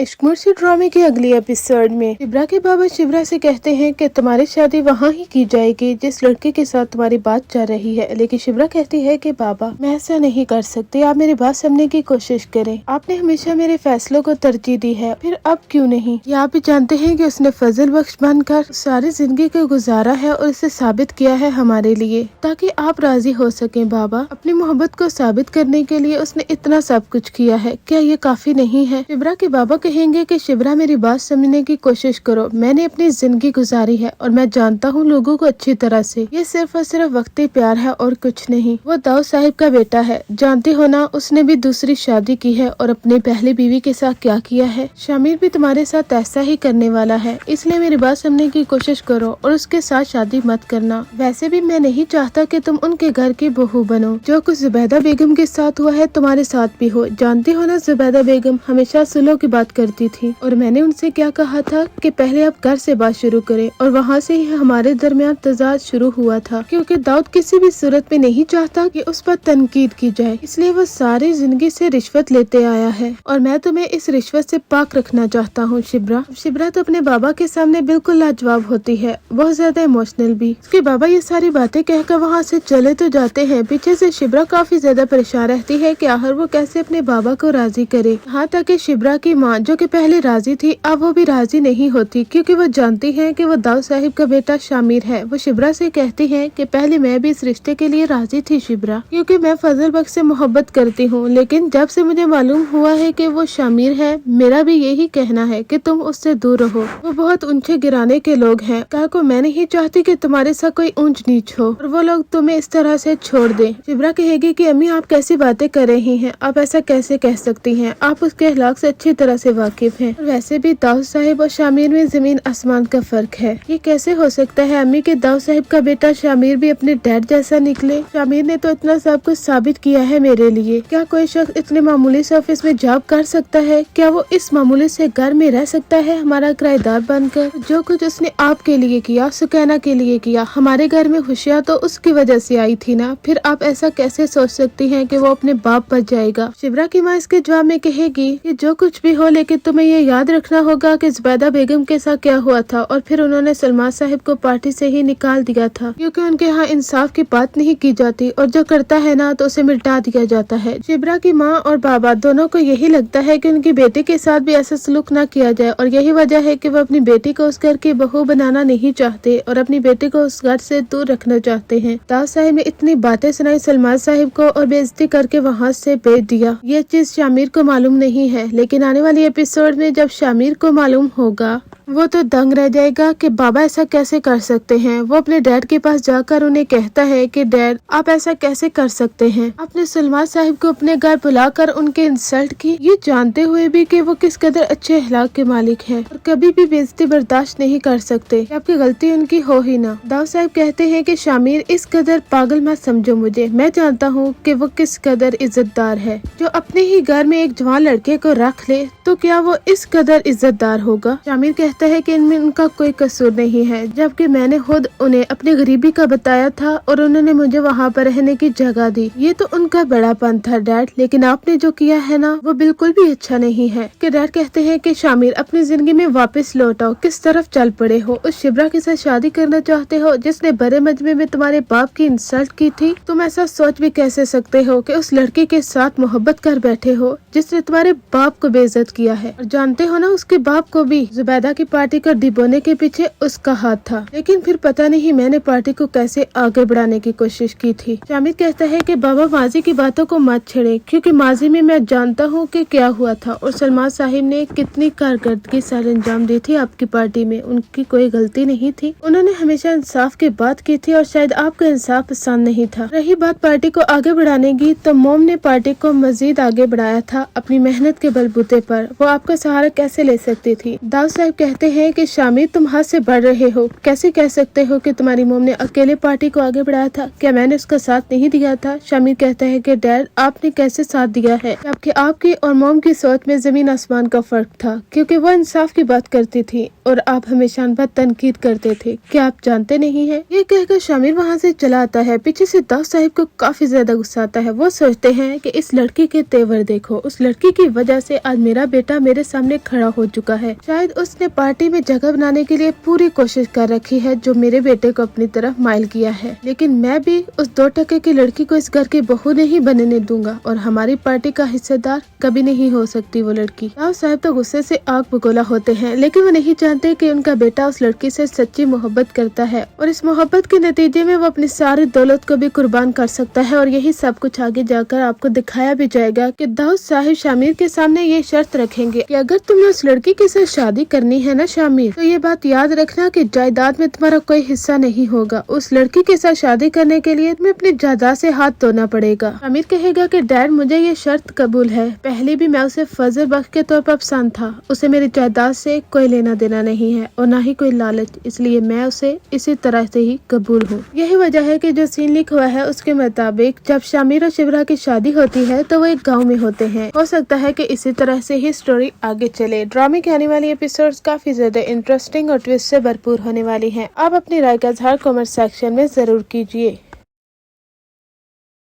इश्क मुर्शी ड्रामे के अगले एपिसोड में शिब्रा के बाबा शिब्रा से कहते हैं कि तुम्हारी शादी वहाँ ही की जाएगी जिस लड़के के साथ तुम्हारी बात चल रही है। लेकिन शिब्रा कहती है कि बाबा मैं ऐसा नहीं कर सकती, आप मेरी बात समझने की कोशिश करें। आपने हमेशा मेरे फैसलों को तरजीह दी है, फिर अब क्यों नहीं? ये आप भी जानते हैं कि उसने फजल बख्श बनकर सारी जिंदगी को गुजारा है और इसे साबित किया है हमारे लिए, ताकि आप राजी हो सकें। बाबा अपनी मोहब्बत को साबित करने के लिए उसने इतना सब कुछ किया है, क्या ये काफी नहीं है? शिब्रा के बाबा कहेंगे कि शिब्रा मेरी बात समझने की कोशिश करो, मैंने अपनी जिंदगी गुजारी है और मैं जानता हूँ लोगों को अच्छी तरह से, ये सिर्फ और सिर्फ वक्ती प्यार है और कुछ नहीं। वो दाऊद साहिब का बेटा है, जानते हो ना, उसने भी दूसरी शादी की है और अपने पहली बीवी के साथ क्या किया है। शामिर भी तुम्हारे साथ ऐसा ही करने वाला है, इसलिए मेरी बात समझने की कोशिश करो और उसके साथ शादी मत करना। वैसे भी मैं नहीं चाहता कि तुम उनके घर की बहू बनो। जो कुछ जुबैदा बेगम के साथ हुआ है तुम्हारे साथ भी हो। जानती हो ना, जुबैदा बेगम हमेशा सुलह की बात करती थी और मैंने उनसे क्या कहा था कि पहले आप घर से बात शुरू करें, और वहाँ से ही हमारे दरमियान तजाद शुरू हुआ था, क्योंकि दाऊद किसी भी सूरत में नहीं चाहता कि उस पर तनकीद की जाए, इसलिए वो सारी जिंदगी से रिश्वत लेते आया है और मैं तुम्हें इस रिश्वत से पाक रखना चाहता हूँ। शिब्रा तो अपने बाबा के सामने बिल्कुल लाजवाब होती है, बहुत ज्यादा इमोशनल भी। उसके बाबा ये सारी बातें कहकर वहाँ से चले तो जाते हैं, पीछे से शिब्रा काफी ज्यादा परेशान रहती है कि आखिर वो कैसे अपने बाबा को राजी करे। यहाँ तक कि शिब्रा की माँ जो कि पहले राजी थी, अब वो भी राजी नहीं होती, क्योंकि वो जानती है कि वो दाऊद साहिब का बेटा शामिर है। वो शिब्रा से कहती है कि पहले मैं भी इस रिश्ते के लिए राजी थी शिब्रा, क्योंकि मैं फजल बख्श से मोहब्बत करती हूँ, लेकिन जब से मुझे मालूम हुआ है कि वो शामिर है, मेरा भी यही कहना है कि तुम उससे दूर रहो। वो बहुत ऊंचे गिराने के लोग हैं। कहा को मैं नहीं चाहती कि तुम्हारे साथ कोई ऊंच नीच हो और वो लोग तुम्हें इस तरह से छोड़ दें। शिब्रा कहेगी कि अम्मी आप कैसी बातें कर रही हैं, आप ऐसा कैसे कह सकती हैं, आप उसके अखलाक से अच्छी तरह से वाकिफ हैं। और वैसे भी दाऊद साहिब और शामिर में जमीन आसमान का फर्क है। ये कैसे हो सकता है अम्मी के दाऊद साहिब का बेटा शामिर भी अपने डैड जैसा निकले? शामिर ने तो इतना सब कुछ साबित किया है मेरे लिए। क्या कोई शख्स इतने मामूली से ऑफिस में जॉब कर सकता है? क्या वो इस मामूली से घर में रह सकता है हमारा किराएदार बनकर? जो कुछ उसने आपके लिए किया, सुकैना के लिए किया, हमारे घर में खुशियाँ तो उसकी वजह से आई थी ना, फिर आप ऐसा कैसे सोच सकती हैं कि वो अपने बाप पर जाएगा? शिब्रा की माँ इसके जवाब में कहेगी कि जो कुछ भी हो, लेकिन तुम्हें ये याद रखना होगा कि जुबैदा बेगम के साथ क्या हुआ था, और फिर उन्होंने सलमान साहिब को पार्टी से ही निकाल दिया था, क्योंकि उनके यहाँ इंसाफ की बात नहीं की जाती और जो करता है ना तो उसे मिटा दिया जाता है। शिब्रा की माँ और बाबा दोनों को यही लगता है कि उनकी बेटी के साथ भी ऐसा सलूक न किया जाए, और यही वजह है कि वो अपनी बेटी को उस घर की बहू बनाना नहीं चाहते और अपनी बेटी को उस घर से दूर रखना चाहते हैं। दाऊद साहिब ने इतनी बातें सुनाई सलमान साहिब को और बेइज्जती करके वहाँ से भेज दिया। ये चीज शामिर को मालूम नहीं है, लेकिन आने वाली एपिसोड में जब शामिर को मालूम होगा वो तो दंग रह जाएगा कि बाबा ऐसा कैसे कर सकते हैं। वो अपने डैड के पास जाकर उन्हें कहता है कि डैड आप ऐसा कैसे कर सकते हैं? आपने सलमान साहिब को अपने घर बुलाकर उनके इंसल्ट की, ये जानते हुए भी कि वो किस कदर अच्छे अखलाक के मालिक हैं और कभी भी बेइज्जती बर्दाश्त नहीं कर सकते। आपकी गलती उनकी हो ही ना। दाऊद साहिब कहते हैं कि शामिर इस कदर पागल मत समझो मुझे, मैं जानता हूँ कि वो किस कदर इज्जतदार है। जो अपने ही घर में एक जवान लड़के को रख ले तो क्या वो इस कदर इज्जतदार होगा? शामिर कहता है कि इनमें उनका कोई कसूर नहीं है, जबकि मैंने खुद उन्हें अपनी गरीबी का बताया था और उन्होंने मुझे वहाँ पर रहने की जगह दी। ये तो उनका बड़ापन था डैड, लेकिन आपने जो किया है ना वो बिल्कुल भी अच्छा नहीं है। कि डैड कहते हैं कि शामिर अपनी जिंदगी में वापस लौट आओ, किस तरफ चल पड़े हो? उस शिब्रा के साथ शादी करना चाहते हो जिसने बड़े मजमे में तुम्हारे बाप की इंसल्ट की थी? तुम ऐसा सोच भी कैसे सकते हो कि उस लड़के के साथ मोहब्बत कर बैठे हो जिसने तुम्हारे बाप को बेइज्जत किया है? और जानते हो ना, उसके बाप को भी जुबैदा की पार्टी को डिबोने के पीछे उसका हाथ था, लेकिन फिर पता नहीं मैंने पार्टी को कैसे आगे बढ़ाने की कोशिश की थी। शामिर कहता है कि बाबा माजी की बातों को मत छेड़े, क्योंकि माजी में मैं जानता हूँ कि क्या हुआ था और सलमान साहिब ने कितनी कारकर्दगी से अंजाम दी थी आपकी पार्टी में। उनकी कोई गलती नहीं थी, उन्होंने हमेशा इंसाफ की बात की थी और शायद आपको इंसाफ पसंद नहीं था। रही बात पार्टी को आगे बढ़ाने की, तो मोम ने पार्टी को मजीद आगे बढ़ाया था अपनी मेहनत के बलबूते पर। वो आपका सहारा कैसे ले सकती थी? दाऊद साहब कहते हैं कि शामिर तुम हाथ से बढ़ रहे हो, कैसे कह सकते हो कि तुम्हारी मोम ने अकेले पार्टी को आगे बढ़ाया था, क्या मैंने उसका साथ नहीं दिया था। शामिर कहता है कि डैड आपने कैसे साथ दिया है, जबकि आपकी और मोम की सोच में जमीन आसमान का फर्क था, क्योंकि वो इंसाफ की बात करती थी और आप हमेशा उन पर तनकीद करते थे, क्या आप जानते नहीं है। ये कहकर शामिर वहाँ से चला आता है। पीछे से दाऊद साहब को काफी ज्यादा गुस्सा आता है। वो सोचते हैं कि इस लड़की के तेवर देखो, उस लड़की की वजह से आज मेरा बेटा मेरे सामने खड़ा हो चुका है। शायद उसने पार्टी में जगह बनाने के लिए पूरी कोशिश कर रखी है जो मेरे बेटे को अपनी तरफ माइल किया है, लेकिन मैं भी उस 2 टके की लड़की को इस घर की बहू नहीं बनने दूंगा और हमारी पार्टी का हिस्सेदार कभी नहीं हो सकती वो लड़की। दाऊद साहब तो गुस्से से आग बगोला होते हैं, लेकिन वो नहीं जानते कि उनका बेटा उस लड़की से सच्ची मोहब्बत करता है और इस मोहब्बत के नतीजे में वो अपनी सारी दौलत को भी कुर्बान कर सकता है। और यही सब कुछ आगे जाकर आपको दिखाया भी जाएगा कि दाऊद साहब शामिर के सामने ये शर्त रखेंगे कि अगर तुम्हें उस लड़की के साथ शादी करनी है ना शामिर, तो ये बात याद रखना कि जायदाद में तुम्हारा कोई हिस्सा नहीं होगा। उस लड़की के साथ शादी करने के लिए तुम्हें अपनी जायदाद से हाथ धोना पड़ेगा। शामिर कहेगा कि डैड मुझे ये शर्त कबूल है, पहले भी मैं उसे फजल बख्श के तौर पर पसंद था, उसे मेरी जायदाद से कोई लेना देना नहीं है और न ही कोई लालच, इसलिए मैं उसे इसी तरह से ही कबूल हूँ। यही वजह है कि जो सीन लिखा हुआ है उसके मुताबिक जब शामिर और शिवरा की शादी होती है तो वो एक गाँव में होते हैं। हो सकता है कि इसी तरह से ही स्टोरी आगे चले। ड्रामे के आने वाली एपिसोड्स काफी ज्यादा इंटरेस्टिंग और ट्विस्ट से भरपूर होने वाली हैं। आप अपनी राय का इजहार कमेंट सेक्शन में जरूर कीजिए।